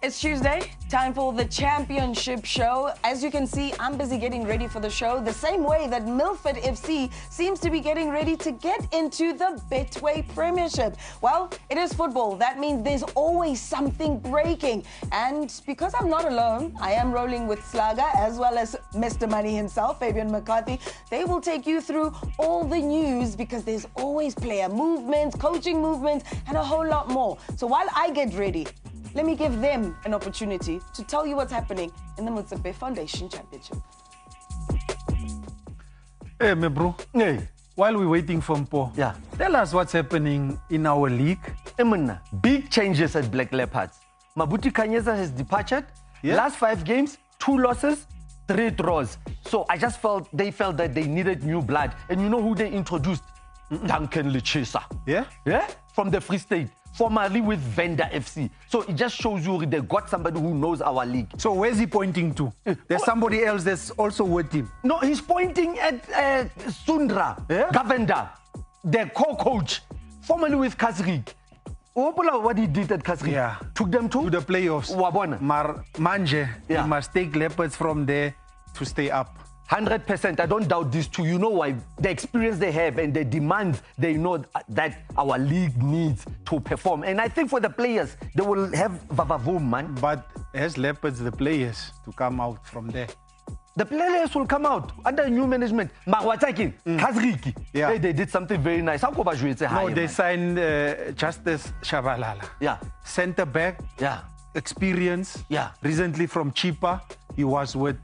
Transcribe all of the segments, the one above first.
It's Tuesday, time for the Championship Show. As you can see, I'm busy getting ready for the show, the same way that Milford FC seems to be getting ready to get into the Betway Premiership. Well, it is football. That means there's always something breaking. And because I'm not alone, I am rolling with Slaga as well as Mr. Money himself, Fabian McCarthy. They will take you through all the news because there's always player movements, coaching movements, and a whole lot more. So while I get ready, let me give them an opportunity to tell you what's happening in the MOTSEPE Foundation Championship. Hey, my bro. Hey. While we're waiting for Mpo, tell us what's happening in our league. Big changes at Black Leopards. Mabuti Kanyeza has departed. Yeah. Last 5 games, 2 losses, 3 draws. So I just felt that they needed new blood. And you know who they introduced? Duncan Lechisa. Yeah? Yeah? From the Free State. Formerly with Venda FC. So it just shows you they got somebody who knows our league. So where's he pointing to? There's somebody else that's also with him. No, he's pointing at Sundra, Gavenda, the co-coach, formerly with Kasrik. What he did at Kasrik? Yeah. Took them to the playoffs. Wabona. Manje, he must take Leopards from there to stay up. 100%. I don't doubt this too. You know why? The experience they have and the demands they know that our league needs to perform. And I think for the players, they will have vavavoom, man. But has Leopards the players to come out from there? The players will come out under new management. Magwataki, Kazriki. Yeah. They did something very nice. No, they signed Justice Shabalala. Yeah. Centre back. Yeah. Experience. Yeah. Recently from Chipa. He was with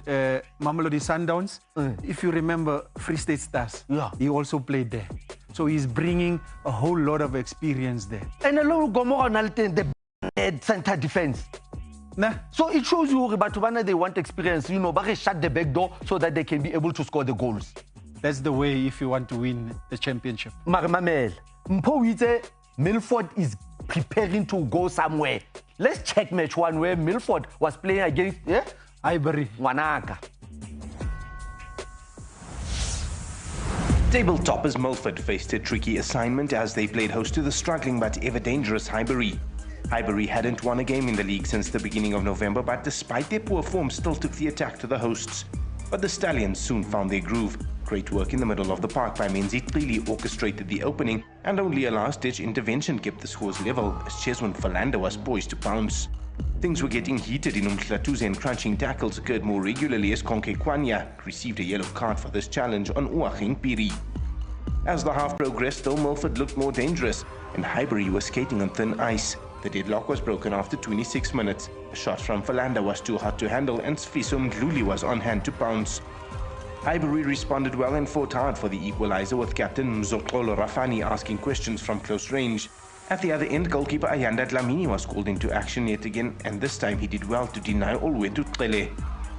Mamelodi Sundowns. If you remember, Free State Stars. Yeah. He also played there. So he's bringing a whole lot of experience there. And a lot of Gomorrah the center defense. Nah. So it shows you that they want experience. You know, but they shut the back door so that they can be able to score the goals. That's the way if you want to win the championship. Magamamel, Milford is preparing to go somewhere. Let's check match 1 where Milford was playing against Ivory. Wanaka. Table toppers Milford faced a tricky assignment as they played host to the struggling but ever dangerous Highbury. Highbury hadn't won a game in the league since the beginning of November, but despite their poor form, still took the attack to the hosts. But the Stallions soon found their groove. Great work in the middle of the park by Menzi really orchestrated the opening, and only a last-ditch intervention kept the scores level as Cheswin Falanda was poised to pounce. Things were getting heated in Umhlatuze and crunching tackles occurred more regularly as Konke Kwanya received a yellow card for this challenge on Uaching Piri. As the half progressed, though, Milford looked more dangerous, and Highbury was skating on thin ice. The deadlock was broken after 26 minutes. A shot from Falanda was too hot to handle, and Sfiso Mdluli was on hand to pounce. Highbury responded well and fought hard for the equalizer, with captain Mzokolo Rafani asking questions from close range. At the other end, goalkeeper Ayanda Dlamini was called into action yet again, and this time he did well to deny Olwetu Tlele.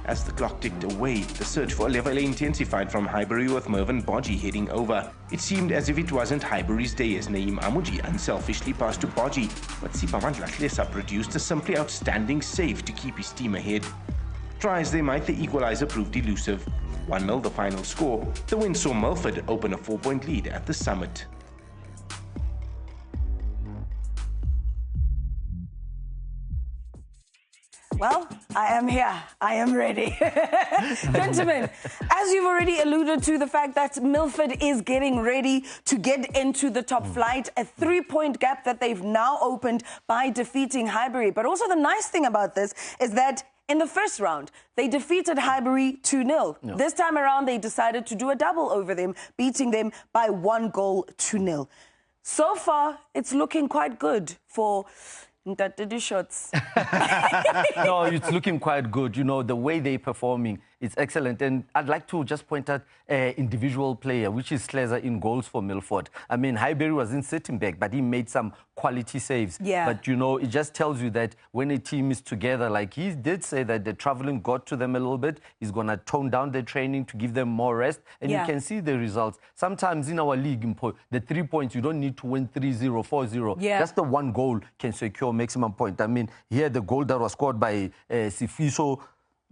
As the clock ticked away, the search for Levele intensified from Highbury, with Mervyn Bodgie heading over. It seemed as if it wasn't Highbury's day as Naeem Amuji unselfishly passed to Bodgie, but Sipamandla Tlesa produced a simply outstanding save to keep his team ahead. Try as they might, the equalizer proved elusive. 1-0 the final score. The win saw Milford open a 4-point lead at the summit. Well, I am here. I am ready. Gentlemen, as you've already alluded to the fact that Milford is getting ready to get into the top flight, a 3-point gap that they've now opened by defeating Highbury. But also the nice thing about this is that in the first round, they defeated Highbury 2-0. No. This time around, they decided to do a double over them, beating them by 1 goal to 0. So far, it's looking quite good for Ntatedi shots. No, it's looking quite good. You know, the way they're performing, it's excellent. And I'd like to just point out an individual player, which is Sleza in goals for Milford. I mean, Highbury wasn't sitting back, but he made some quality saves. Yeah. But, you know, it just tells you that when a team is together, like he did say that the traveling got to them a little bit. He's going to tone down their training to give them more rest. And you can see the results. Sometimes in our league, the 3 points, you don't need to win 3-0, 4-0. Yeah. Just the 1 goal can secure maximum point. I mean, here the goal that was scored by Sifiso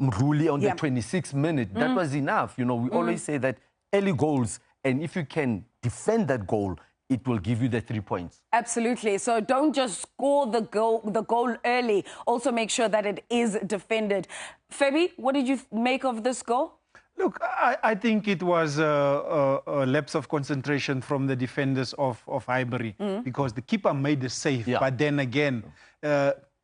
Mruli on the 26th minute, that was enough. You know, we always say that early goals, and if you can defend that goal, it will give you the 3 points. Absolutely. So don't just score the goal early. Also make sure that it is defended. Feby, what did you make of this goal? Look, I think it was a lapse of concentration from the defenders of Highbury because the keeper made the save. Yeah. But then again,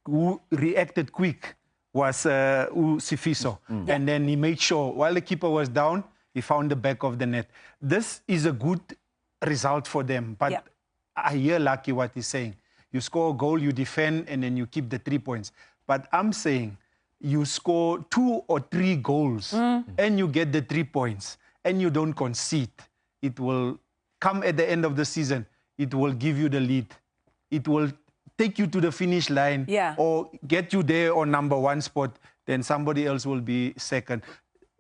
who reacted quick was Sifiso. And then he made sure, while the keeper was down, he found the back of the net. This is a good result for them. But I hear Lucky what he's saying. You score a goal, you defend, and then you keep the 3 points. But I'm saying, you score 2 or 3 goals and you get the 3 points and you don't concede, it will come at the end of the season. It will give you the lead. It will take you to the finish line or get you there on #1 spot. Then somebody else will be second.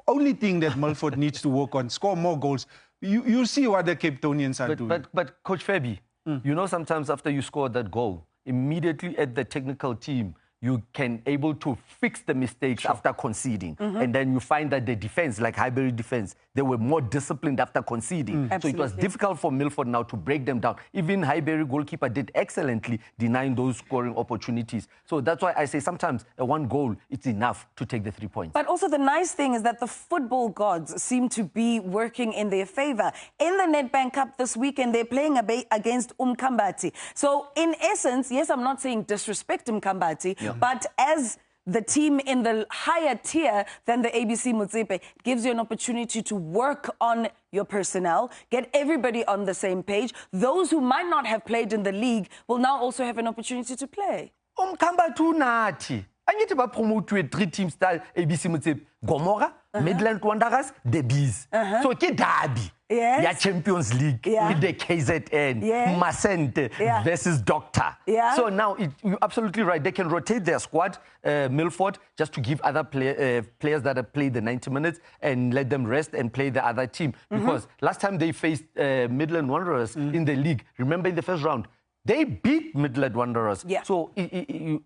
Only thing that Milford needs to work on, score more goals. You see what the Cape Townians are doing. But Coach Feby, you know, sometimes after you score that goal, immediately at the technical team, you can able to fix the mistakes after conceding. And then you find that the defense, like Highbury defense, they were more disciplined after conceding. So it was difficult for Milford now to break them down. Even Highbury goalkeeper did excellently denying those scoring opportunities. So that's why I say sometimes a 1 goal, it's enough to take the 3 points. But also the nice thing is that the football gods seem to be working in their favour. In the Nedbank Cup this weekend, they're playing against Mkambati. So in essence, yes, I'm not saying disrespect Mkambati, but as the team in the higher tier than the ABC MOTSEPE, gives you an opportunity to work on your personnel, get everybody on the same page. Those who might not have played in the league will now also have an opportunity to play. Mkambatu nathi. Angithi ba promote 3 teams style ABC MOTSEPE, Gomora, Midland Wanderers, the Bees. So ke derby. Yeah, Champions League, with the KZN, Masente versus Doctor. So now, you're absolutely right. They can rotate their squad, Milford, just to give other players that have played the 90 minutes and let them rest and play the other team. Because last time they faced Midland Wanderers in the league, remember in the first round, they beat Midland Wanderers. So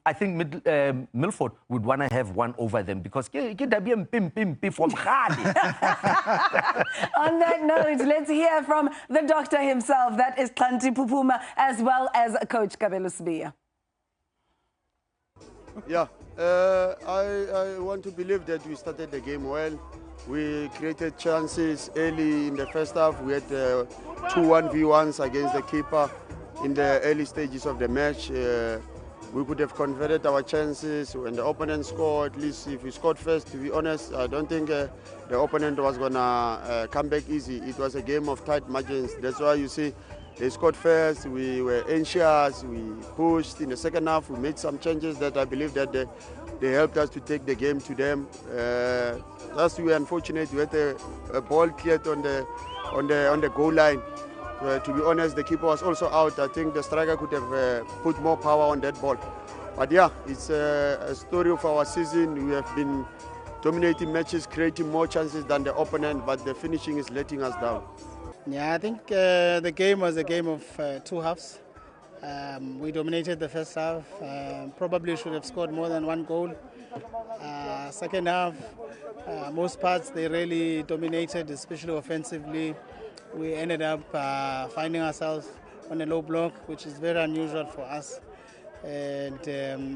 I think Milford would want to have 1 over them because from On that note, let's hear from the doctor himself. That is Tlanti Pupuma, as well as Coach Kabelo Sibiya. Yeah, I want to believe that we started the game well. We created chances early in the first half. We had 2 1v1s against the keeper. In the early stages of the match, we could have converted our chances when the opponent scored. At least if we scored first, to be honest, I don't think the opponent was going to come back easy. It was a game of tight margins. That's why you see they scored first. We were anxious. We pushed. In the second half, we made some changes that I believe that they helped us to take the game to them. Just we were unfortunate. We had a ball cleared on the goal line. To be honest, the keeper was also out. I think the striker could have put more power on that ball. But yeah, it's a story of our season. We have been dominating matches, creating more chances than the opponent, but the finishing is letting us down. Yeah, I think the game was a game of 2 halves. We dominated the first half. Probably should have scored more than 1 goal. Second half, most parts they really dominated, especially offensively. We ended up finding ourselves on a low block, which is very unusual for us. And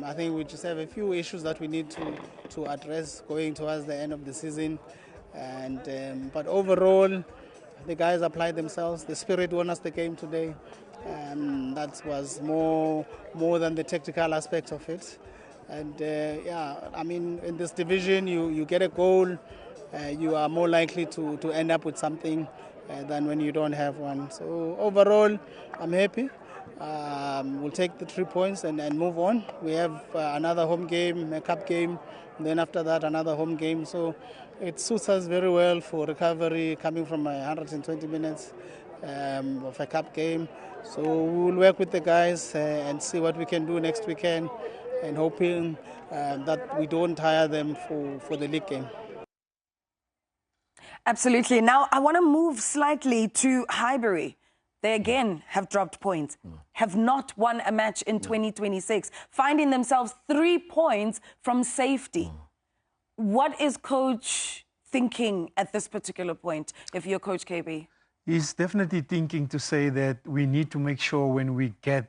I think we just have a few issues that we need to address going towards the end of the season. And but overall, the guys applied themselves. The spirit won us the game today. That was more than the tactical aspect of it. And yeah, I mean, in this division, you get a goal, you are more likely to end up with something than when you don't have one. So overall, I'm happy. We'll take the 3 points and move on. We have another home game, a cup game, and then after that another home game. So it suits us very well for recovery coming from 120 minutes of a cup game. So we'll work with the guys and see what we can do next weekend, and hoping that we don't tire them for the league game. Absolutely. Now, I want to move slightly to Highbury. They again have dropped points, have not won a match in 2026, finding themselves 3 points from safety. What is Coach thinking at this particular point, if you're Coach KB? He's definitely thinking to say that we need to make sure when we get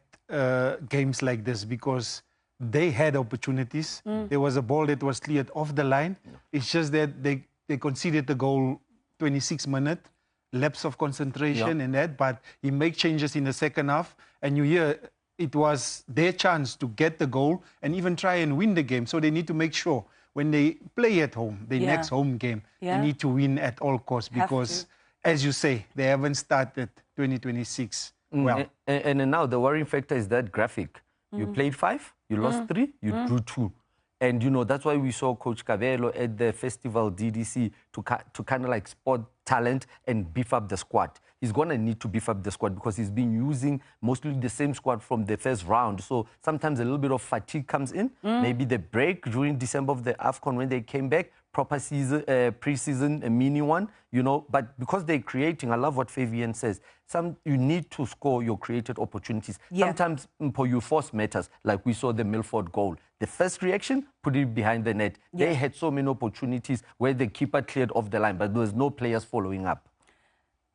games like this, because they had opportunities. There was a ball that was cleared off the line. It's just that they conceded the goal 26 minutes, lapse of concentration and that, but he made changes in the second half, and you hear it was their chance to get the goal and even try and win the game. So they need to make sure when they play at home, the next home game, they need to win at all costs, because, as you say, they haven't started 2026 well. And now the worrying factor is that graphic. You played 5, you lost 3, you drew 2. And, you know, that's why we saw Coach Cabello at the festival DDC to kind of like spot talent and beef up the squad. He's going to need to beef up the squad because he's been using mostly the same squad from the first round. So sometimes a little bit of fatigue comes in. Maybe the break during December of the AFCON when they came back, proper season, pre-season, a mini one, you know. But because they're creating, I love what Fabian says, you need to score your created opportunities. Sometimes you force matters, like we saw the Milford goal. The first reaction, put it behind the net. They had so many opportunities where the keeper cleared off the line, but there was no players following up.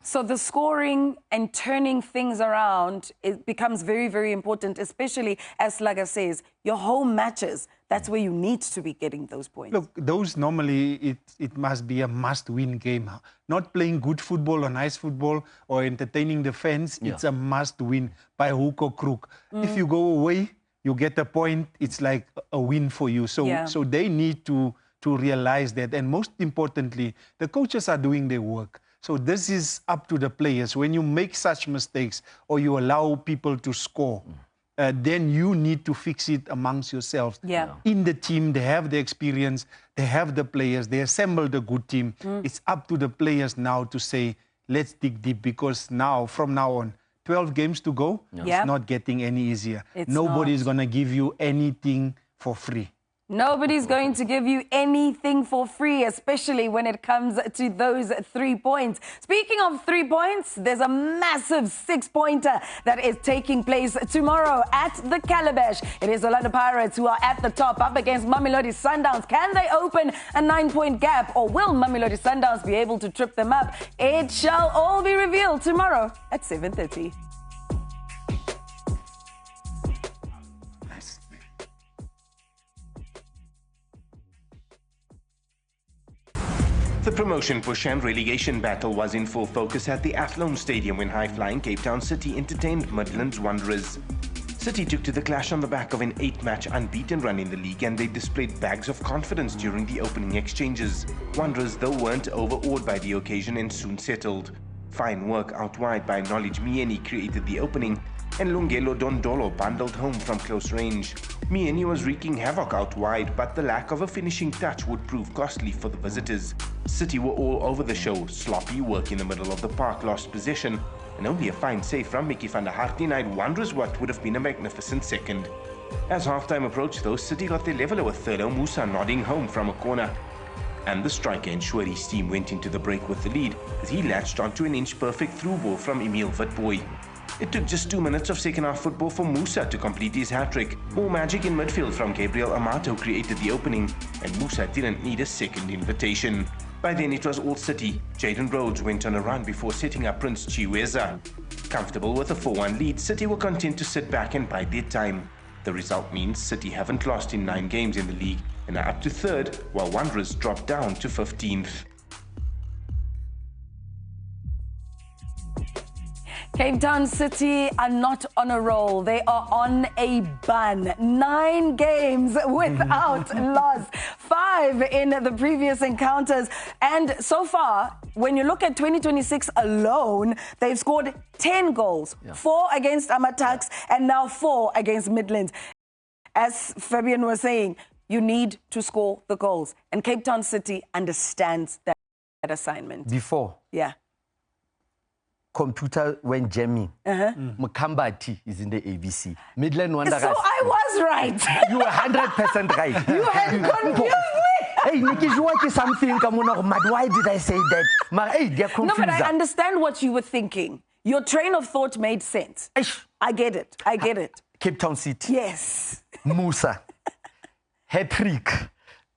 So the scoring and turning things around, it becomes very, very important, especially, as Laga says, your home matches. That's where you need to be getting those points. Look, those normally, it must be a must-win game. Not playing good football or nice football or entertaining the fans, it's a must-win by hook or crook. If you go away, you get a point, it's like a win for you. So they need to realize that. And most importantly, the coaches are doing their work. So this is up to the players. When you make such mistakes or you allow people to score, then you need to fix it amongst yourselves. In the team, they have the experience, they have the players, they assembled a good team. It's up to the players now to say, let's dig deep, because now, from now on, 12 games to go, it's not getting any easier. Nobody's going to give you anything for free. Nobody's going to give you anything for free, especially when it comes to those 3 points. Speaking of 3 points, there's a massive 6-pointer that is taking place tomorrow at the Calabash. It is Orlando Pirates who are at the top, up against Mamelodi Sundowns. Can they open a 9-point gap, or will Mamelodi Sundowns be able to trip them up? It shall all be revealed tomorrow at 7:30. The promotion push and relegation battle was in full focus at the Athlone Stadium when high-flying Cape Town City entertained Midlands Wanderers. City took to the clash on the back of an 8-match unbeaten run in the league, and they displayed bags of confidence during the opening exchanges. Wanderers, though, weren't overawed by the occasion and soon settled. Fine work out wide by Knowledge Mieni created the opening, and Lungelo Dondolo bundled home from close range. Mieni was wreaking havoc out wide, but the lack of a finishing touch would prove costly for the visitors. City were all over the show. Sloppy work in the middle of the park lost possession, and only a fine save from Mickey van der Hart denied Wanderers what would have been a magnificent second. As halftime approached, though, City got their leveler with Thurlow Musa nodding home from a corner. And the striker ensured his team went into the break with the lead, as he latched onto an inch-perfect through ball from Emil Witboy. It took just 2 minutes of second-half football for Musa to complete his hat-trick. More magic in midfield from Gabriel Amato created the opening, and Musa didn't need a second invitation. By then it was all City. Jaden Rhodes went on a run before setting up Prince Chiweza. Comfortable with a 4-1 lead, City were content to sit back and bide their time. The result means City haven't lost in 9 games in the league and are up to 3rd, while Wanderers dropped down to 15th. Cape Town City are not on a roll. They are on a bun. 9 games without loss. 5 in the previous encounters. And so far, when you look at 2026 alone, they've scored 10 goals. 4 against Amatax and now 4 against Midlands. As Fabian was saying, you need to score the goals. And Cape Town City understands that assignment. Before. Computer went jamming. Mukambati is in the ABC. Midland Wanderers. So I was right. You were 100% right. You had confused me. Hey, Nikki, you want something? Why did I say that? No, but I understand what you were thinking. Your train of thought made sense. I get it. I get it. Cape Town City. Yes. Musa. Hat-trick.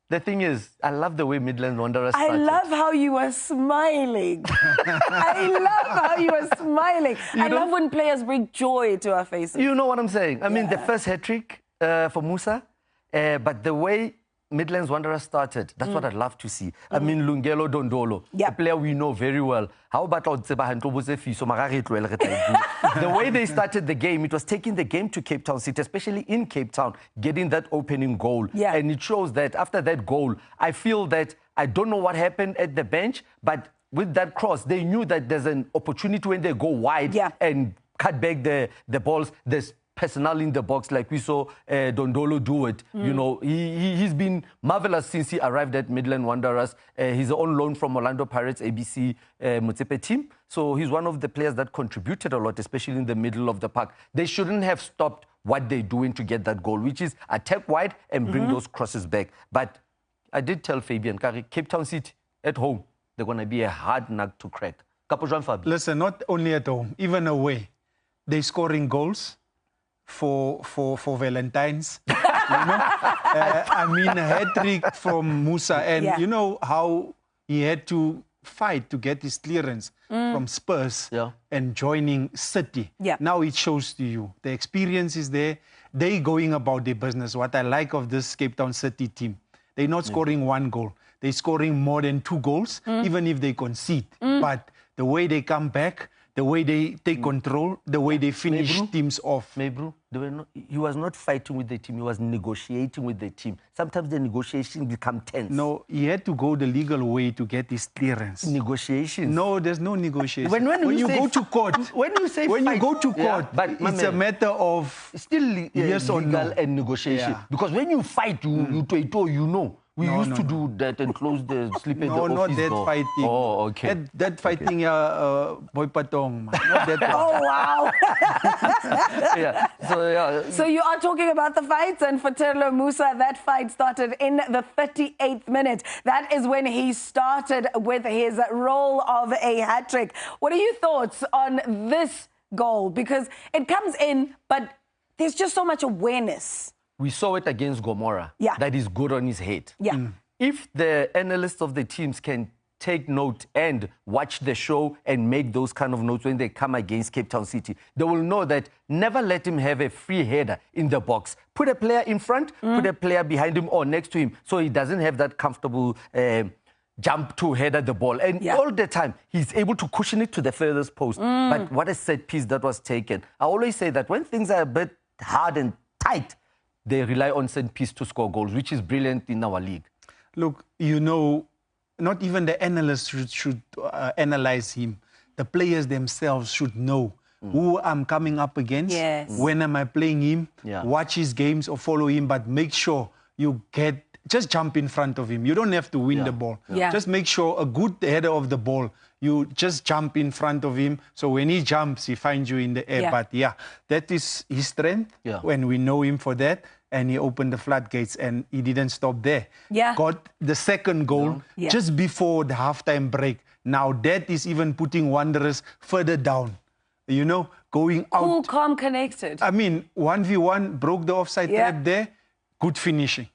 The thing is, I love the way Midland Wanderers started. I love how you were smiling. I love how you were smiling. I love when players bring joy to our faces. You know what I'm saying? I mean, the first hat-trick for Musa, but the way Midlands Wanderers started, that's what I'd love to see. I mean, Lungelo Dondolo, a player we know very well. How about the way they started the game, it was taking the game to Cape Town City, especially in Cape Town, getting that opening goal. Yeah. And it shows that after that goal, I feel that, I don't know what happened at the bench, but with that cross, they knew that there's an opportunity when they go wide and cut back the balls. There's personnel in the box, like we saw Dondolo do it. You know, he's been marvelous since he arrived at Midland Wanderers. He's on loan from Orlando Pirates ABC MOTSEPE team. So he's one of the players that contributed a lot, especially in the middle of the park. They shouldn't have stopped what they're doing to get that goal, which is attack wide and bring those crosses back. But I did tell Fabian, Cape Town City at home, they're going to be a hard nut to crack. Listen, not only at home, even away, they're scoring goals for Valentine's. You know? I mean, a hat-trick from Musa. And you know how he had to fight to get his clearance from Spurs and joining City. Now it shows to you. The experience is there. They going about their business. What I like of this Cape Town City team, they're not scoring one goal. They're scoring more than 2 goals, even if they concede. But the way they come back, the way they take control, the way they finish teams off. Bro, he was not fighting with the team, he was negotiating with the team. Sometimes the negotiation become tense. No, he had to go the legal way to get his clearance. Negotiations? No, there's no negotiation. When you go to court, when you say when fight, you go to court, but it's a matter of still yes or legal no. and negotiation. Because when you fight, you know. We used to do that and close the sleep at the office not that door. fighting. Oh, okay. That fighting, boy patong. Not that one. Oh, wow. So you are talking about the fights, and for Terlo Musa, that fight started in the 38th minute. That is when he started with his role of a hat-trick. What are your thoughts on this goal? Because it comes in, but there's just so much awareness. We saw it against Gomorrah. That is good on his head. If the analysts of the teams can take note and watch the show and make those kind of notes when they come against Cape Town City, they will know that never let him have a free header in the box. Put a player in front, put a player behind him or next to him, so he doesn't have that comfortable jump to header the ball. And all the time, he's able to cushion it to the furthest post. But what a set piece that was taken. I always say that when things are a bit hard and tight, they rely on set piece to score goals, which is brilliant in our league. Look, you know, not even the analysts should analyze him. The players themselves should know who I'm coming up against, when am I playing him, watch his games or follow him, but make sure you just jump in front of him. You don't have to win the ball. Just make sure a good header of the ball, you just jump in front of him. So when he jumps, he finds you in the air. But that is his strength when we know him for that. And he opened the floodgates and he didn't stop there. Got the second goal just before the halftime break. Now that is even putting Wanderers further down. You know, going out. Cool, calm, connected. I mean, 1v1, broke the offside trap there. Good finishing.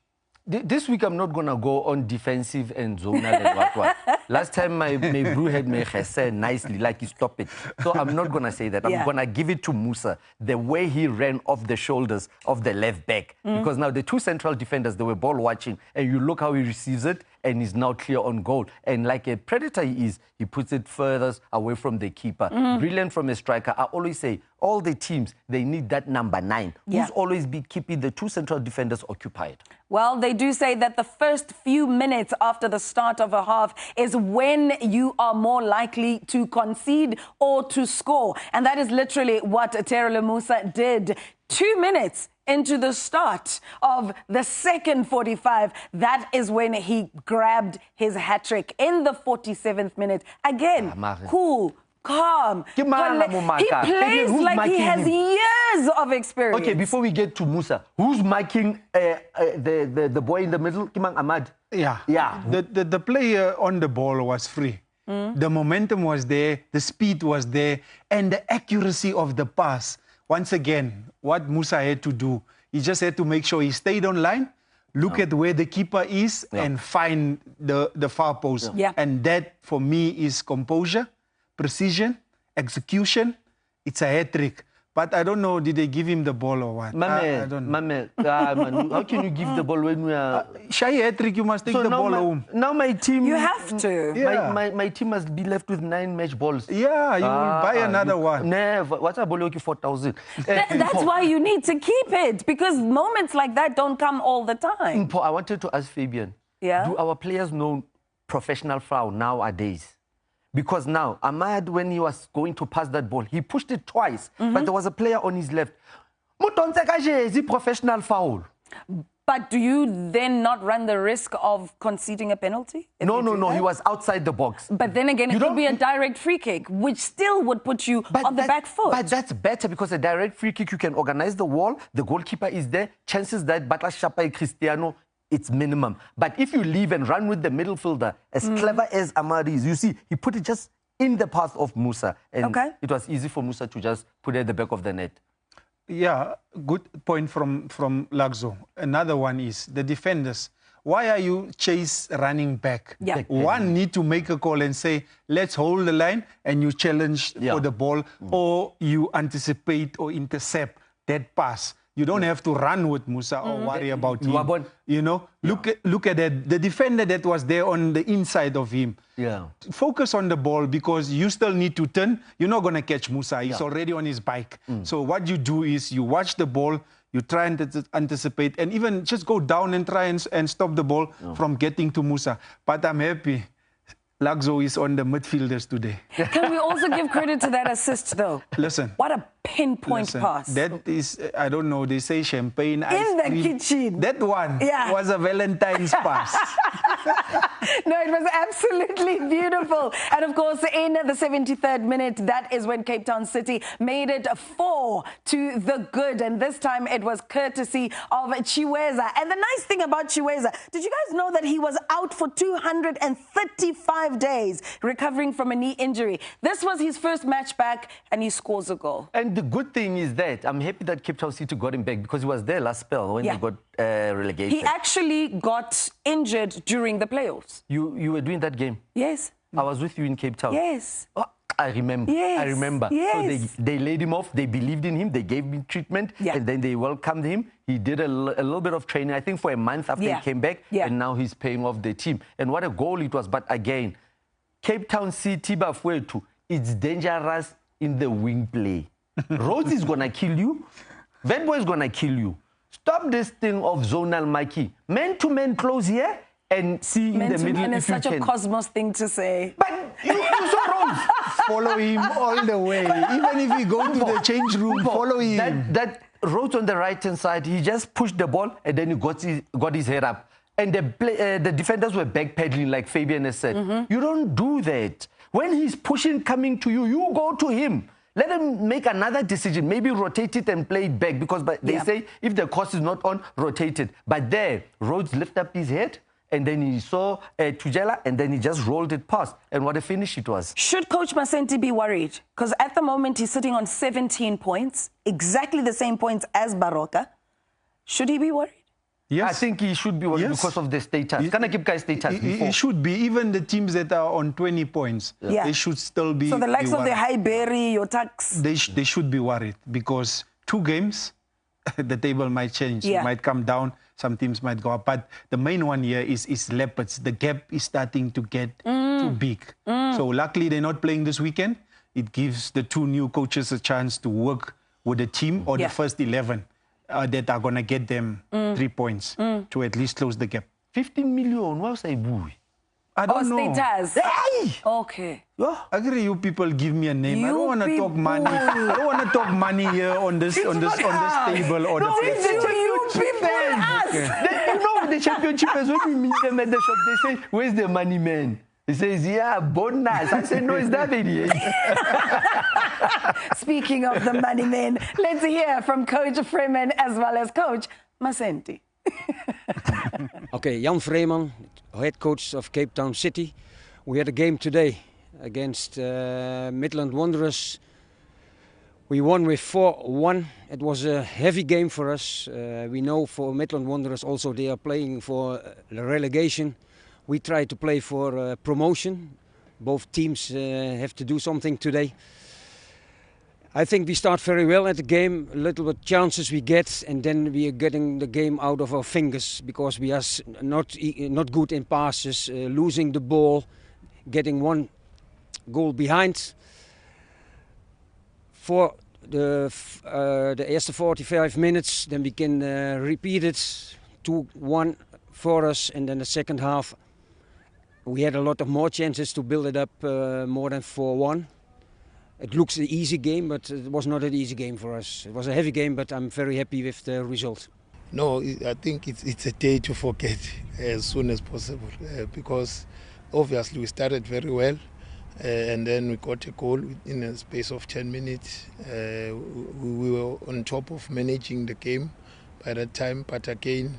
This week, I'm not going to go on defensive and zonal and what. Last time, my brew had me said nicely, like you stop it. So I'm not going to say that. I'm going to give it to Musa, the way he ran off the shoulders of the left back. Because now the 2 central defenders, they were ball watching, and you look how he receives it, and he's now clear on goal. And like a predator he is, he puts it further away from the keeper. Brilliant from a striker. I always say, all the teams, they need that number 9, who's always be keeping the 2 central defenders occupied. Well, they do say that the first few minutes after the start of a half is when you are more likely to concede or to score. And that is literally what Terlo Musa did. 2 minutes into the start of the second 45, that is when he grabbed his hat-trick in the 47th minute. Again, cool, calm. He plays like he has years of experience. Okay, before we get to Musa, who's marking the boy in the middle? Kimang Ahmad. The player on the ball was free. The momentum was there, the speed was there, and the accuracy of the pass. Once again, what Musa had to do, he just had to make sure he stayed on line, look at where the keeper is and find the far post. And that, for me, is composure, precision, execution. It's a hat-trick. But I don't know, did they give him the ball or what? I don't know. Man, how can you give the ball when we are... Shy hat-trick, you must take the ball home. Now my team... You have to. My team must be left with 9 match balls. Yeah, you will buy another one. Never. What's a ball 4,000? That's why you need to keep it, because moments like that don't come all the time. I wanted to ask Fabian, do our players know professional foul nowadays? Because now, Ahmad, when he was going to pass that ball, he pushed it twice, but there was a player on his left. Is it professional foul? But do you then not run the risk of conceding a penalty? No, he was outside the box. But then again, it could be a direct free kick, which still would put you on the back foot. But that's better, because a direct free kick, you can organize the wall, the goalkeeper is there, chances that Batla Shapa Cristiano, it's minimum. But if you leave and run with the middle fielder, as clever as Ahmad is, you see, he put it just in the path of Musa. And it was easy for Musa to just put it at the back of the net. Yeah, good point from Lagzo. Another one is the defenders. Why are you running back? One need to make a call and say, let's hold the line, and you challenge for the ball, or you anticipate or intercept that pass. You don't have to run with Musa or worry about him. You know, look at that. The defender that was there on the inside of him. Focus on the ball, because you still need to turn. You're not going to catch Musa. He's already on his bike. So what you do is you watch the ball, you try and anticipate, and even just go down and try and stop the ball from getting to Musa. But I'm happy Lagzo is on the midfielders today. Can we also give credit to that assist, though? Listen. What a pinpoint pass. That is, I don't know, they say champagne, ice in the cream. kitchen. That one was a Valentine's pass. No, it was absolutely beautiful. And of course, in the 73rd minute, that is when Cape Town City made it 4 to the good. And this time it was courtesy of Chiweza. And the nice thing about Chiweza, did you guys know that he was out for 235 days recovering from a knee injury? This was his first match back, and he scores a goal. And the good thing is that I'm happy that Cape Town City got him back, because he was there last spell when they got relegated. He actually got injured during the playoffs. You were doing that game? Yes. I was with you in Cape Town. Yes. Oh, I remember. Yes. I remember. Yes. So they laid him off. They believed in him. They gave him treatment. And then they welcomed him. He did a little bit of training, I think, for a month after he came back. And now he's paying off the team. And what a goal it was. But again, Cape Town City, Bafwetu, it's dangerous in the wing play. Rhodes is going to kill you. Van Boy is going to kill you. Stop this thing of zonal marquee. Man-to-man close here and see in the middle and if it's you such a Cosmos thing to say. But you saw Rhodes. Follow him all the way. Even if you go to the change room, follow him. That Rhodes on the right-hand side, he just pushed the ball and then he got his head up. And the defenders were backpedaling, like Fabian has said. You don't do that. When he's pushing, coming to you, you go to him. Let him make another decision. Maybe rotate it and play it back, because they say if the course is not on, rotate it. But there, Rhodes lifted up his head, and then he saw Tujela, and then he just rolled it past. And what a finish it was. Should Coach Masenti be worried? Because at the moment, he's sitting on 17 points, exactly the same points as Baroka. Should he be worried? Yes. I think he should be worried because of the status. Can I keep guys status before? He should be. Even the teams that are on 20 points, they should still be. So the likes of the Highbury, your tax. They should be worried, because 2 games, the table might change. It might come down. Some teams might go up. But the main one here is Leopards. The gap is starting to get too big. So luckily they're not playing this weekend. It gives the 2 new coaches a chance to work with the team or the first 11. That are going to get them 3 points to at least close the gap. 15 million, what was I boy? I don't know. Status. Hey! Okay. I agree, you people give me a name. I don't want to talk money. I don't want to talk money here on this table or the platform. You people ask. You know, the championship is when we meet them at the shop, they say, where's the money man? He says, yeah, bonus. I said, no, it's David. Speaking of the money men, let's hear from Coach Freeman as well as Coach Masenti. Okay, Jan Vreeman, head coach of Cape Town City. We had a game today against Midland Wanderers. We won with 4-1. It was a heavy game for us. We know for Midland Wanderers also they are playing for relegation. We try to play for promotion. Both teams have to do something today. I think we start very well at the game, a little bit chances we get, and then we are getting the game out of our fingers because we are not good in passes, losing the ball, getting one goal behind. For the first 45 minutes, then we can repeat it, 2-1 for us, and then the second half we had a lot of more chances to build it up more than 4-1. It looks an easy game, but it was not an easy game for us. It was a heavy game, but I'm very happy with the result. No, I think it's a day to forget as soon as possible because obviously we started very well and then we got a goal in a space of 10 minutes. We were on top of managing the game by that time, but again,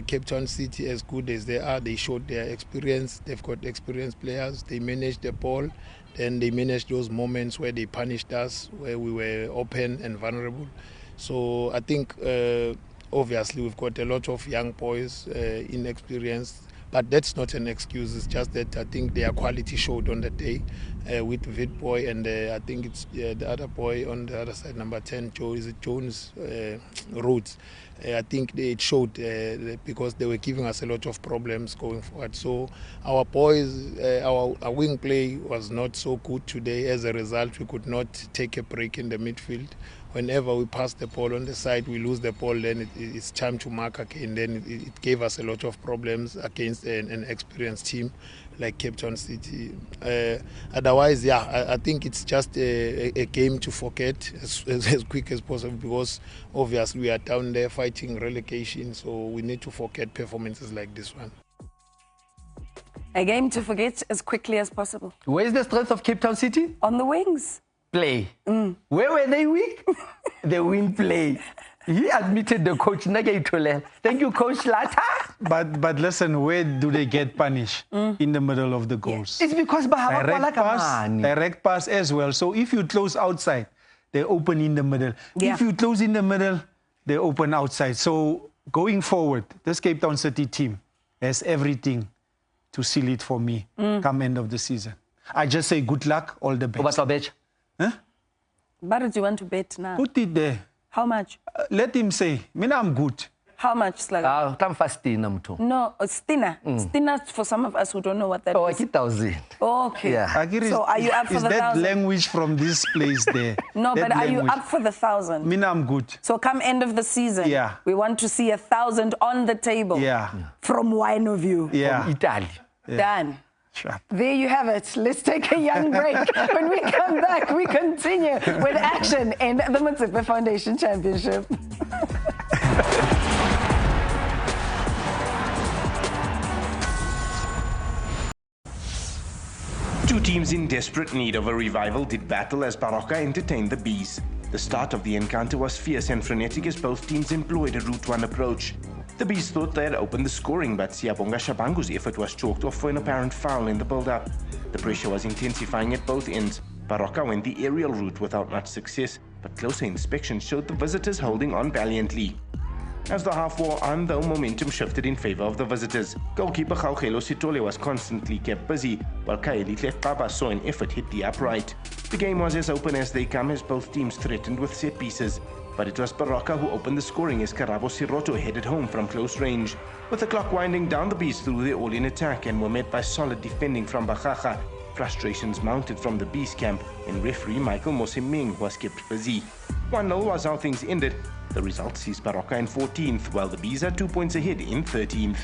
Cape Town City, as good as they are, they showed their experience. They've got experienced players. They managed the ball. Then they managed those moments where they punished us, where we were open and vulnerable. So I think obviously we've got a lot of young boys, inexperienced, but that's not an excuse. It's just that I think their quality showed on the day with Vid Boy and I think it's the other boy on the other side, number 10, Jones Rhodes. I think it showed because they were giving us a lot of problems going forward. So our boys, our wing play was not so good today. As a result, we could not take a break in the midfield. Whenever we pass the ball on the side, we lose the ball, then it's time to mark again. Then it gave us a lot of problems against an experienced team like Cape Town City. Otherwise, yeah, I think it's just a game to forget as quick as possible because obviously we are down there fighting relegation, so we need to forget performances like this one. A game to forget as quickly as possible. Where's the strength of Cape Town City? On the wings. Play. Where were they weak? They win play. He admitted the coach. Thank you, Coach Lata. But listen, where do they get punished? In the middle of the goals. It's because direct pass as well. So if you close outside, they open in the middle. Yeah. If you close in the middle, they open outside. So going forward, this Cape Town City team has everything to seal it for me come end of the season. I just say good luck, all the best. What's our bet? Huh? What do you want to bet now? Put it there. How much? Let him say. I'm good. How much, Slag? No, Stina. Stina, for some of us who don't know what that is. 1,000. Oh, okay. Yeah. So are you up for the 1,000? Is that language from this place there? No, but are you up for the 1,000? I'm good. So come end of the season, we want to see 1,000 on the table. Yeah. From one of you. Yeah. From Italy. Yeah. Done. Sure. There you have it. Let's take a young break. When we come back, we continue with action in the MOTSEPE Foundation Championship. Two teams in desperate need of a revival did battle as Baroka entertained the Bees. The start of the encounter was fierce and frenetic as both teams employed a Route 1 approach. The Bees thought they had opened the scoring, but Siyabonga Shabangu's effort was chalked off for an apparent foul in the build-up. The pressure was intensifying at both ends. Baroka went the aerial route without much success, but closer inspection showed the visitors holding on valiantly. As the half wore on, though, momentum shifted in favor of the visitors. Goalkeeper Gaugelo Sitole was constantly kept busy, while Kaeli Tlefkaba saw an effort hit the upright. The game was as open as they come as both teams threatened with set pieces. But it was Baroka who opened the scoring as Karabo Siroto headed home from close range. With the clock winding down, the Bees threw their all-in attack and were met by solid defending from Bagaga. Frustrations mounted from the Bees camp, and referee Michael Mosemeng was kept busy. 1-0 was how things ended. The result sees Baroka in 14th, while the Bees are 2 points ahead in 13th.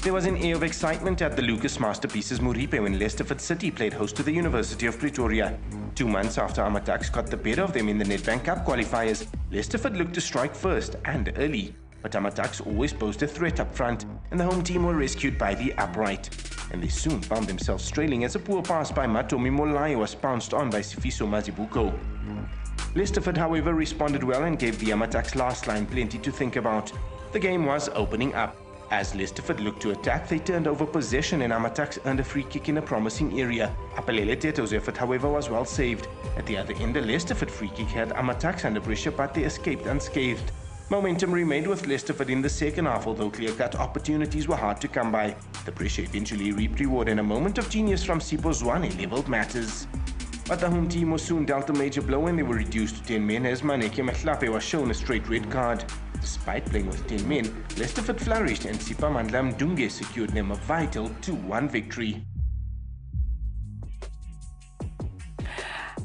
There was an air of excitement at the Lucas Masterpieces Moripe when Leicesterford City played host to the University of Pretoria. 2 months after Amatax got the better of them in the Nedbank Cup qualifiers, Leicesterford looked to strike first and early. But Amatax always posed a threat up front, and the home team were rescued by the upright. And they soon found themselves trailing as a poor pass by Matomi Molai was pounced on by Sifiso Mazibuko. Leicesterford, however, responded well and gave the Amatax last line plenty to think about. The game was opening up. As Leicesterford looked to attack, they turned over possession and Amatax earned a free kick in a promising area. Apelele Teto's effort, however, was well saved. At the other end, a Leicesterford free kick had Amatax under pressure, but they escaped unscathed. Momentum remained with Leicesterford in the second half, although clear-cut opportunities were hard to come by. The pressure eventually reaped reward, and a moment of genius from Sipho Zwane levelled matters. But the home team was soon dealt a major blow when they were reduced to 10 men as Maneke Mehlape was shown a straight red card. Despite playing with 10 men, Leicesterford flourished and Sipa Mandla Mdunge secured them a vital 2-1 victory.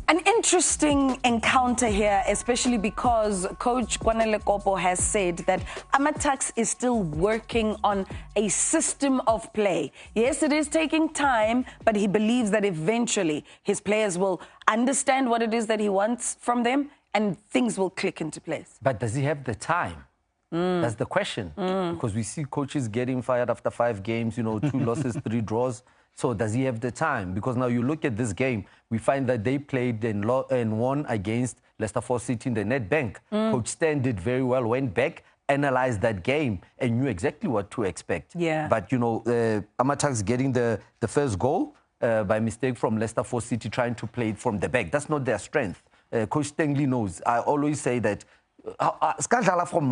An interesting encounter here, especially because Coach Kwanele Kopo has said that Amatax is still working on a system of play. Yes, it is taking time, but he believes that eventually his players will understand what it is that he wants from them and things will click into place. But does he have the time? That's the question. Because we see coaches getting fired after 5 games, 2 losses, 3 draws. So does he have the time? Because now you look at this game, we find that they played and won against Leicester City in the net bank. Coach Stan did very well, went back, analyzed that game, and knew exactly what to expect. Yeah. But, Amatax getting the first goal by mistake from Leicester City, trying to play it from the back. That's not their strength. Coach Stanley knows. I always say that from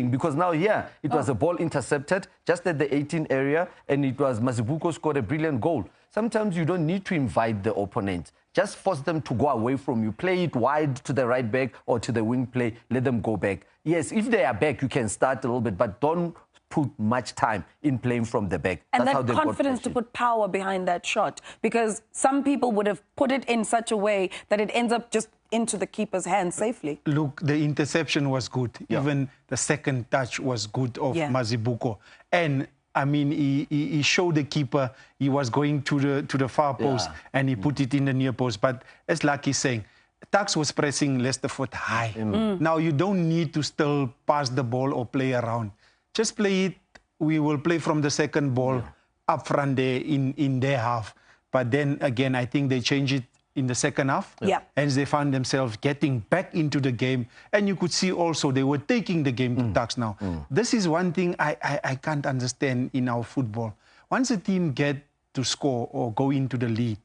because now here it was a ball intercepted just at the 18 area and it was Mazibuko scored a brilliant goal. Sometimes you don't need to invite the opponent. Just force them to go away from you. Play it wide to the right back or to the wing play. Let them go back. Yes, if they are back, you can start a little bit, but don't put much time in playing from the back. And that's that confidence to put power behind that shot, because some people would have put it in such a way that it ends up just into the keeper's hands safely. Look, the interception was good. Yeah. Even the second touch was good of Mazibuko. And I mean, he showed the keeper he was going to the far post and he put it in the near post. But as Lucky saying, Tax was pressing Leicesterford high. Now you don't need to still pass the ball or play around. Just play it. We will play from the second ball up front there in their half. But then again, I think they changed it in the second half. And they found themselves getting back into the game. And you could see also they were taking the game to Tax now. This is one thing I can't understand in our football. Once a team get to score or go into the lead,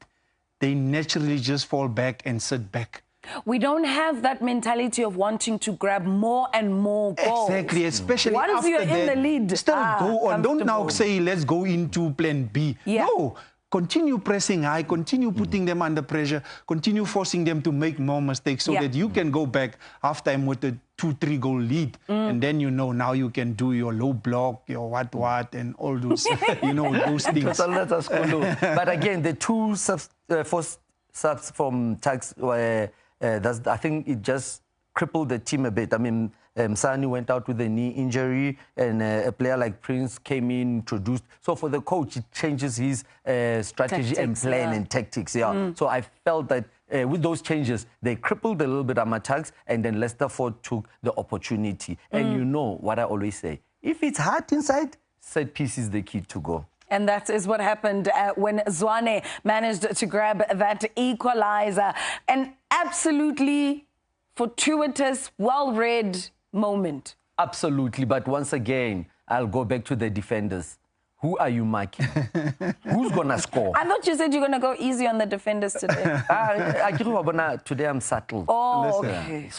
they naturally just fall back and sit back. We don't have that mentality of wanting to grab more and more goals. Exactly, especially once after you're in the lead. Still go on. Don't now say, let's go into plan B. No, continue pressing high, continue putting them under pressure, continue forcing them to make more mistakes so that you can go back halftime with a 2-3 goal lead. And then now you can do your low block, your what, and all those, those things. But again, the 2 subs from Tax were... I think it just crippled the team a bit. I mean, Sani went out with a knee injury and a player like Prince came in, introduced. So for the coach, it changes his strategy and plan and tactics. So I felt that with those changes, they crippled a little bit Amatax and then Leicesterford took the opportunity. And you know what I always say, if it's hard inside, set piece is the key to go. And that is what happened when Zwane managed to grab that equalizer. An absolutely fortuitous, well-read moment. Absolutely. But once again, I'll go back to the defenders. Who are you marking? Who's going to score? I thought you said you're going to go easy on the defenders today. Today I'm settled. Oh, okay.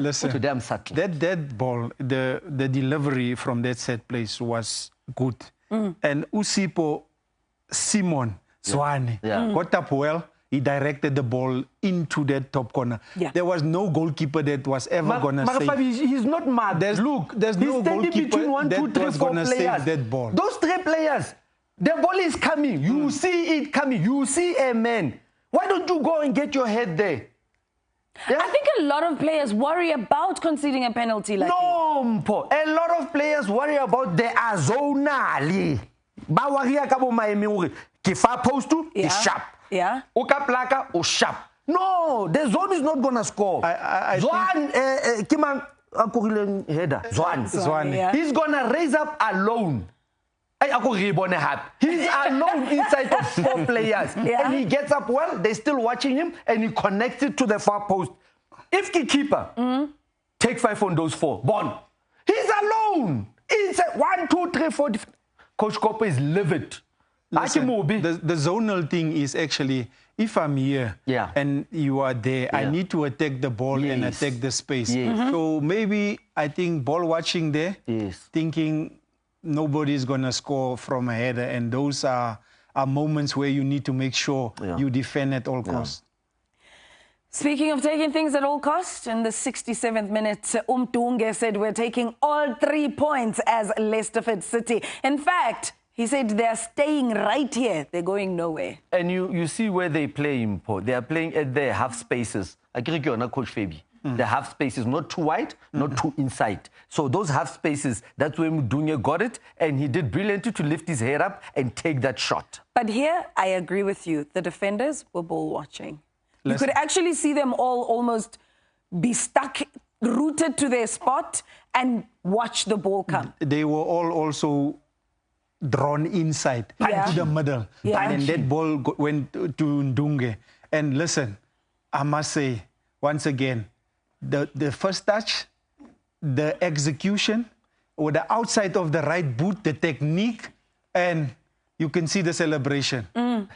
Listen, today I'm settled. That ball, the delivery from that set place was good. And Usipo Simon Zwane got up well. He directed the ball into that top corner. There was no goalkeeper that was ever going to save. He's not mad. There's no goalkeeper that was going to save that ball. Those 3 players, the ball is coming. You see it coming. You see a man. Why don't you go and get your head there? I think a lot of players worry about conceding a penalty like No, a lot of players worry about the azonali. Ba worry ka bo maemi ke fa post is sharp. Oka plaka or sharp. No, the zone is not going to score. Zwane, he's going to raise up alone. He's alone inside of 4 players. And he gets up well, they're still watching him, and he connects it to the far post. If the keeper, take 5 on those 4, Bon. zone. Inside 1, 2, 3, 4. Coach Koppe is livid. Listen, the zonal thing is actually, if I'm here and you are there, I need to attack the ball and attack the space. So maybe I think ball watching there, thinking nobody's going to score from a header, and those are moments where you need to make sure you defend at all costs. Speaking of taking things at all costs, in the 67th minute, Umdunge said we're taking all 3 points as Leicesterford City. In fact, he said they're staying right here. They're going nowhere. And you see where they play, they are playing at their half spaces. I agree with you, Coach Fabi. The half spaces, not too wide, not too inside. So those half spaces, that's where Umdunge got it, and he did brilliantly to lift his head up and take that shot. But here, I agree with you. The defenders were ball watching. You could actually see them all almost be stuck, rooted to their spot, and watch the ball come. They were all also drawn inside into the middle. And then that ball went to Ndunge. And listen, I must say, once again, the first touch, the execution, or the outside of the right boot, the technique, and you can see the celebration.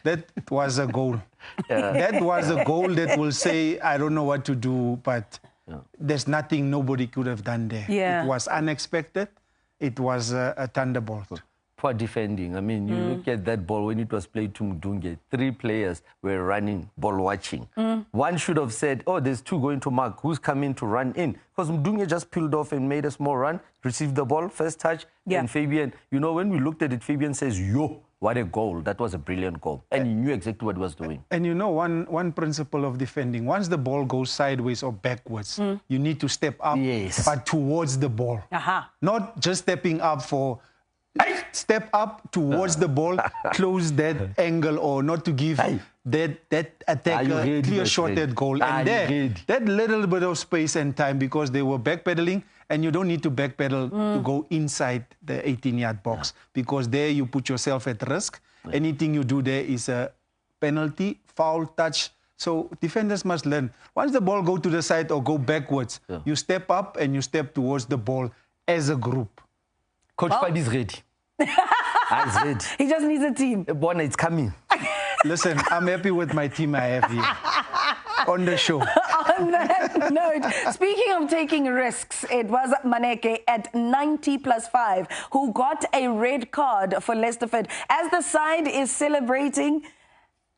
That was a goal. That was a goal that will say, I don't know what to do, but there's nothing nobody could have done there. It was unexpected. It was a thunderbolt. Poor defending. I mean, you look at that ball when it was played to Mdunge. 3 players were running, ball watching. One should have said, oh, there's 2 going to mark. Who's coming to run in? Because Mdunge just peeled off and made a small run, received the ball, first touch. And Fabian, you know, when we looked at it, Fabian says, yo, what a goal. That was a brilliant goal. And he knew exactly what he was doing. And you know, one principle of defending, once the ball goes sideways or backwards, you need to step up, but towards the ball. Not just stepping up for... Step up towards the ball, close that angle, or not to give that attacker a clear shot at goal. And there, that little bit of space and time, because they were backpedaling, and you don't need to backpedal to go inside the 18-yard box, because there you put yourself at risk. Anything you do there is a penalty, foul, touch. So defenders must learn. Once the ball go to the side or go backwards, you step up and you step towards the ball as a group. Coach Fabi is ready. He's ready. He just needs a team. Bona, it's coming. Listen, I'm happy with my team I have here on the show. On that note, speaking of taking risks, it was Maneke at 90+5 who got a red card for Leicesterford. As the side is celebrating,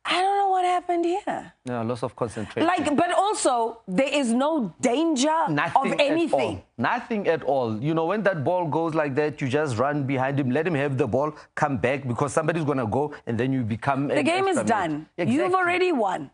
I don't know what happened here. Yeah, loss of concentration. But also, there is no danger of anything. Nothing at all. You know, when that ball goes like that, you just run behind him, let him have the ball, come back, because somebody's going to go, and then you become... The game is done. Exactly. You've already won.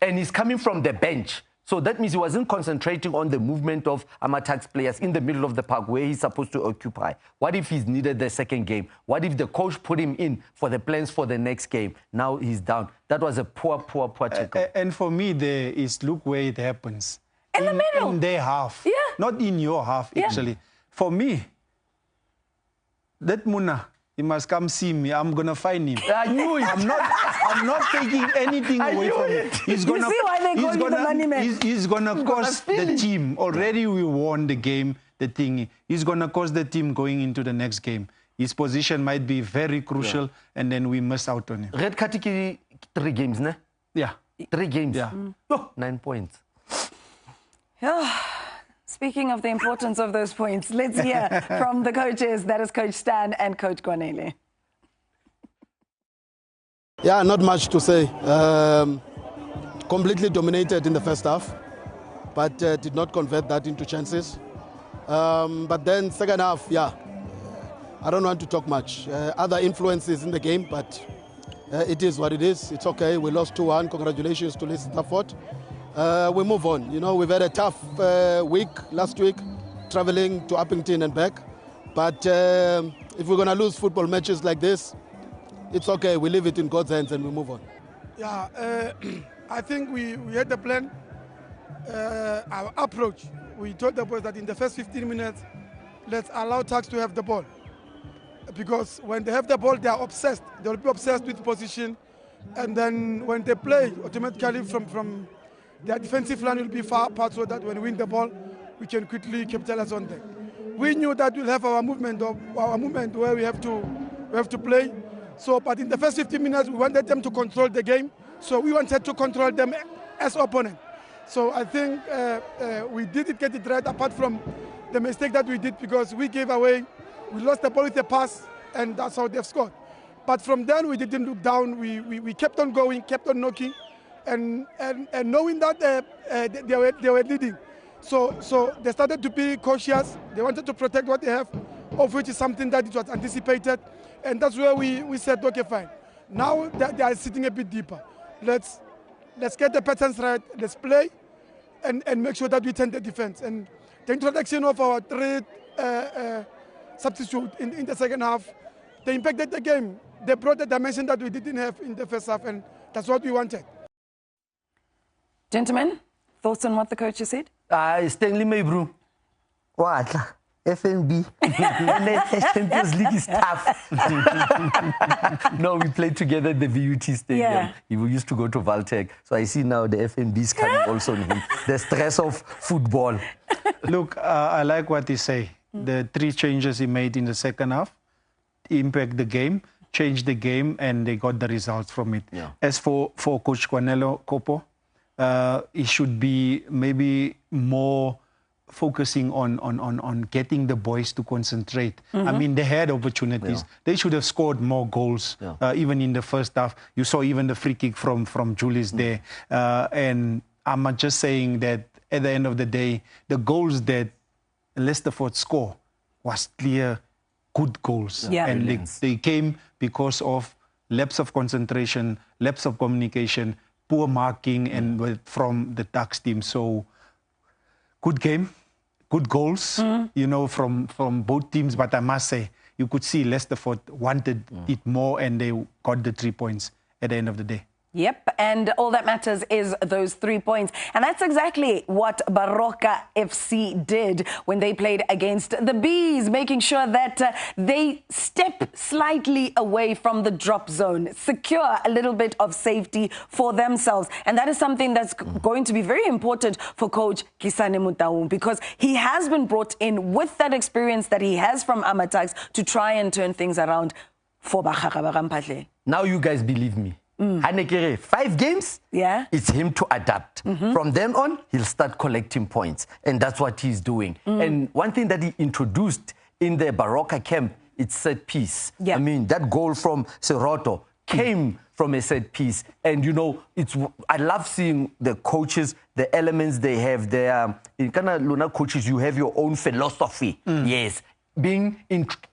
And he's coming from the bench. So that means he wasn't concentrating on the movement of Amatax players in the middle of the park where he's supposed to occupy. What if he's needed the second game? What if the coach put him in for the plans for the next game? Now he's down. That was a poor tackle. And for me, there is, look where it happens. In the middle. In their half. Not in your half, actually. For me, that Muna, he must come see me. I'm going to find him. I knew it. I'm not taking anything away from him. He's gonna, you see why they call you the money man? He's going to cost the team. Already we won the game, the thing. He's going to cost the team going into the next game. His position might be very crucial, and then we miss out on him. Red Katiki, 3 games, ne? Yeah. 3 games. Yeah. Oh, 9 points. Speaking of the importance of those points, let's hear from the coaches. That is Coach Stan and Coach Kwanele. Yeah, not much to say. Completely dominated in the first half, but did not convert that into chances. But then second half, I don't want to talk much. Other influences in the game, but it is what it is. It's okay. We lost 2-1. Congratulations to Leicesterford. We move on. You know, we've had a tough week last week, traveling to Uppington and back. But if we're going to lose football matches like this, it's okay. We leave it in God's hands and we move on. Yeah, I think we had the plan, our approach. We told the boys that in the first 15 minutes, let's allow Tuks to have the ball. Because when they have the ball, they are obsessed. They'll be obsessed with position. And then when they play, automatically from their defensive line will be far apart, so that when we win the ball, we can quickly capitalize on them. we knew that we'll have our movement where we have to play. So, but in the first 15 minutes, we wanted them to control the game. So we wanted to control them as opponent. So I think we didn't get it right, apart from the mistake that we did, because we gave away, we lost the ball with a pass, and that's how they've scored. But from then, we didn't look down. We kept on going, kept on knocking, and knowing that they were leading. So they started to be cautious. They wanted to protect what they have, of which is something that it was anticipated. And that's where we said, okay, fine. Now they are sitting a bit deeper. Let's get the patterns right. Let's play and make sure that we turn the defense. And the introduction of our third substitute in the second half, they impacted the game. They brought the dimension that we didn't have in the first half, and that's what we wanted. Gentlemen, thoughts on what the coach has said? Stanley Maybrew. What? FNB. Champions League is tough. No, we played together at the VUT Stadium. Yeah. We used to go to Valtech. So I see now the FNB is coming also on him. The stress of football. Look, I like what he say. The 3 changes he made in the second half impact the game, changed the game, and they got the results from it. Yeah. As for Coach Kwanelo Kopo, he should be maybe more focusing on getting the boys to concentrate. I mean, they had opportunities. Yeah. They should have scored more goals, even in the first half. You saw even the free kick from Julius there. And I'm just saying that at the end of the day, the goals that Leicesterford score was clear, good goals. Yeah. And they came because of lapse of concentration, lapse of communication, poor marking, and from the Tuks team. So, good game, good goals, you know, from both teams. But I must say, you could see Leicesterford wanted it more, and they got the 3 points at the end of the day. Yep, and all that matters is those 3 points. And that's exactly what Baroka FC did when they played against the Bees, making sure that they step slightly away from the drop zone, secure a little bit of safety for themselves. And that is something that's going to be very important for Coach Kisane Mutaung, because he has been brought in with that experience that he has from Amatax to try and turn things around for Bakaka Barampatle. Now you guys believe me. 5 games, it's him to adapt. From then on, he'll start collecting points. And that's what he's doing. And one thing that he introduced in the Baroka camp, it's set piece. I mean, that goal from Seroto came from a set piece. And, you know, I love seeing the coaches, the elements they have there. In Kana Luna coaches, you have your own philosophy. Yes. Being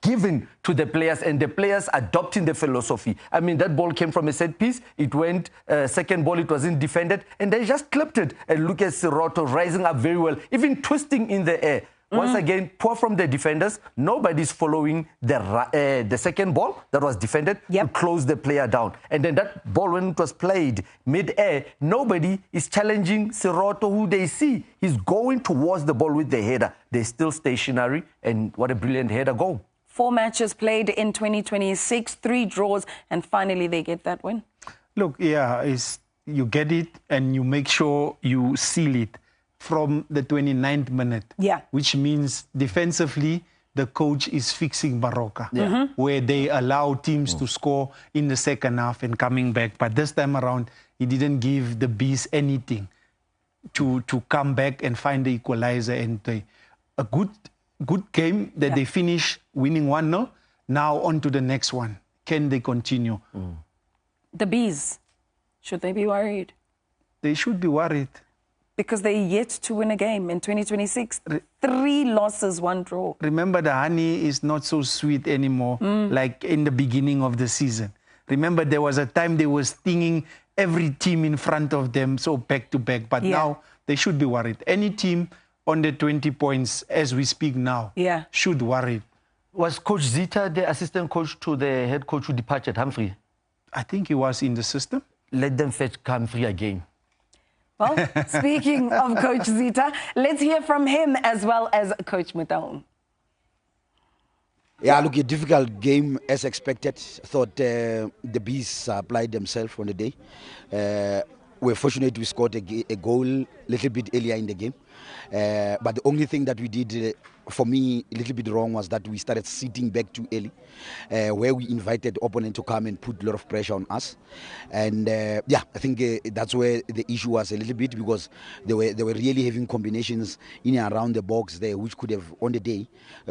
given to the players, and the players adopting the philosophy. I mean, that ball came from a set piece. It went, second ball, it wasn't defended, and they just clipped it. And look at Siroto rising up very well, even twisting in the air. Once again, poor from the defenders. Nobody's following the second ball that was defended to close the player down. And then that ball, when it was played mid-air, nobody is challenging Siroto, who they see. He's going towards the ball with the header. They're still stationary, and what a brilliant header goal. 4 matches played in 2026, 3 draws, and finally they get that win. Look, you get it, and you make sure you seal it from the 29th minute, which means defensively, the coach is fixing Baroka, where they allow teams to score in the second half and coming back. But this time around, he didn't give the Bees anything to come back and find the equalizer. And a good game that they finish winning 1-0. Now on to the next one. Can they continue? The Bees, should they be worried? They should be worried. Because they're yet to win a game in 2026. 3 losses, 1 draw. Remember, the honey is not so sweet anymore, like in the beginning of the season. Remember, there was a time they were stinging every team in front of them, so back to back. But now they should be worried. Any team on the 20 points, as we speak now, should worry. Was Coach Zita the assistant coach to the head coach who departed, Humphrey? I think he was in the system. Let them fetch Humphrey again. Well, speaking of Coach Zita, let's hear from him as well as Coach Mutaung. Yeah, look, a difficult game as expected. Thought the Bees applied themselves on the day. We're fortunate we scored a goal a little bit earlier in the game. But the only thing that we did, for me, a little bit wrong was that we started sitting back too early, where we invited opponent to come and put a lot of pressure on us. And yeah, I think that's where the issue was a little bit, because they were really having combinations in and around the box there, which could have on the day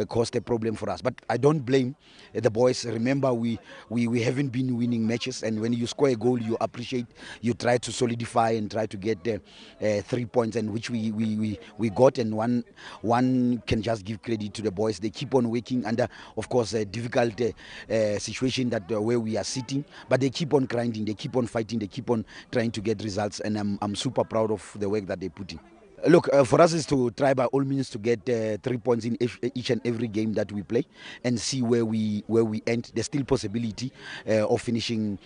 caused a problem for us. But I don't blame the boys. Remember, we haven't been winning matches, and when you score a goal, you appreciate, you try to solidify and try to get 3 points, and which we got, and one can just give credit to the boys. They keep on working under, of course, a difficult situation that where we are sitting, but they keep on grinding, they keep on fighting, they keep on trying to get results, and I'm super proud of the work that they put in. Look, for us is to try by all means to get 3 points in each and every game that we play, and see where we end. There's still possibility of finishing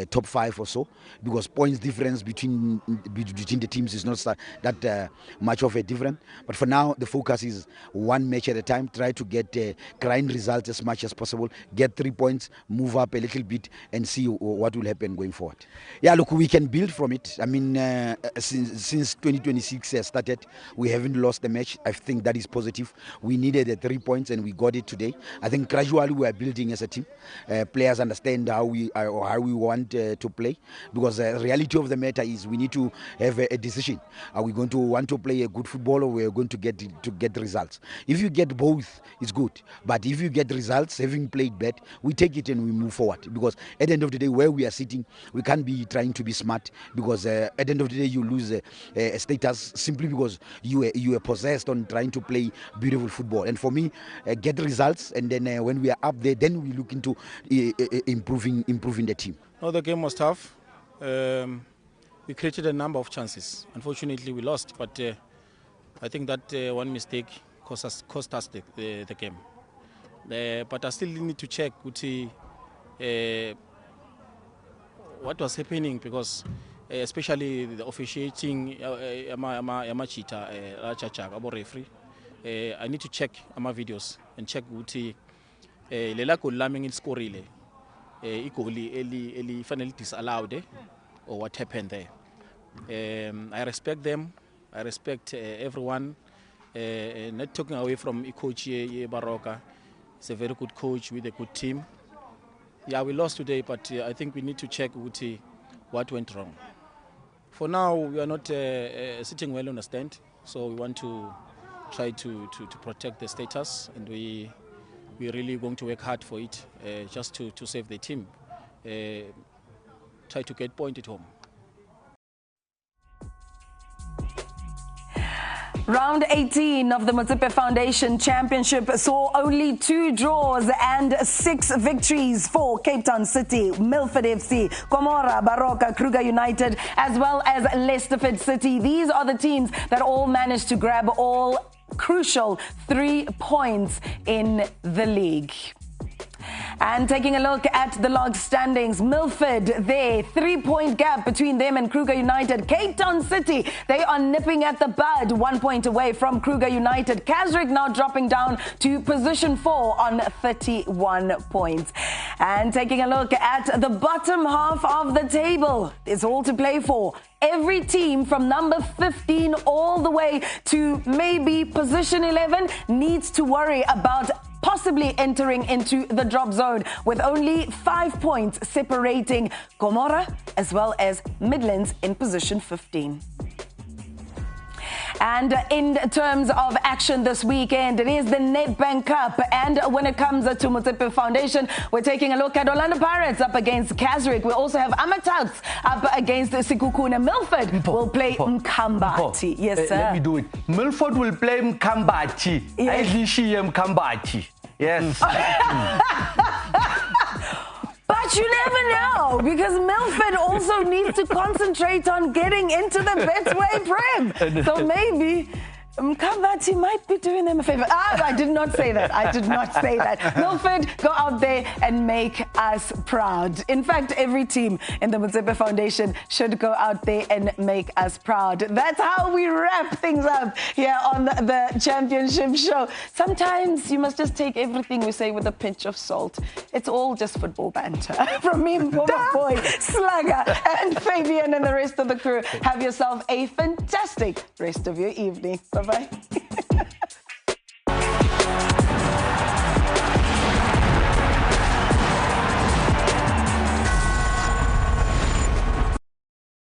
top 5 or so, because points difference between the teams is not that much of a difference. But for now, the focus is one match at a time. Try to get grind results as much as possible. Get 3 points, move up a little bit, and see what will happen going forward. Yeah, look, we can build from it. I mean, since 2026 started, we haven't lost a match. I think that is positive. We needed the 3 points, and we got it today. I think gradually we are building as a team. Players understand how we want to play, because the reality of the matter is we need to have a decision. Are we going to want to play a good football, or we are going to get results? If you get both, it's good. But if you get results, having played bad, we take it and we move forward. Because at the end of the day, where we are sitting, we can't be trying to be smart, because at the end of the day, you lose a status simply because you were possessed on trying to play beautiful football. And for me, get results, and then when we are up there, then we look into improving the team. No, the game was tough. We created a number of chances. Unfortunately, we lost, but I think that one mistake cost us the game. But I still need to check what was happening, because especially the officiating, referee. I need to check my videos and check ukuthi lela goal lami ngiliskorile igoli eli finally disallowed or what happened there. I respect them. I respect everyone. Not talking away from coach Baroka. He's a very good coach with a good team. Yeah, we lost today, but I think we need to check what went wrong. For now, we are not sitting well on the stand, so we want to try to protect the status, and we're really going to work hard for it, just to save the team. Try to get point at home. Round 18 of the MOTSEPE Foundation Championship saw only 2 draws and 6 victories for Cape Town City, Milford FC, Komora, Baroka, Kruger United, as well as Leicesterford City. These are the teams that all managed to grab all crucial 3 points in the league. And taking a look at the log standings, Milford there, 3-point gap between them and Kruger United. Cape Town City, they are nipping at the bud, 1 point away from Kruger United. Keswick now dropping down to position 4 on 31 points. And taking a look at the bottom half of the table, it's all to play for. Every team from number 15 all the way to maybe position 11 needs to worry about possibly entering into the drop zone, with only 5 points separating Komora as well as Midlands in position 15. And in terms of action this weekend, it is the Nedbank Cup. And when it comes to MOTSEPE Foundation, we're taking a look at Orlando Pirates up against Keswick. We also have Amatauts up against Sikukuna. Milford will play Mkambati. Yes, sir. Let me do it. Milford will play Mkambati. Yes. Mkambati. Yes. But you never know, because Milford also needs to concentrate on getting into the Betway Prem. So maybe Mkambati might be doing them a favor. I did not say that. I did not say that. Milford, go out there and make us proud. In fact, every team in the MOTSEPE Foundation should go out there and make us proud. That's how we wrap things up here on the Championship Show. Sometimes you must just take everything we say with a pinch of salt. It's all just football banter. From me, Mpoma Boy, Slugger, and Fabian and the rest of the crew, have yourself a fantastic rest of your evening. Bye-bye. Bye-bye.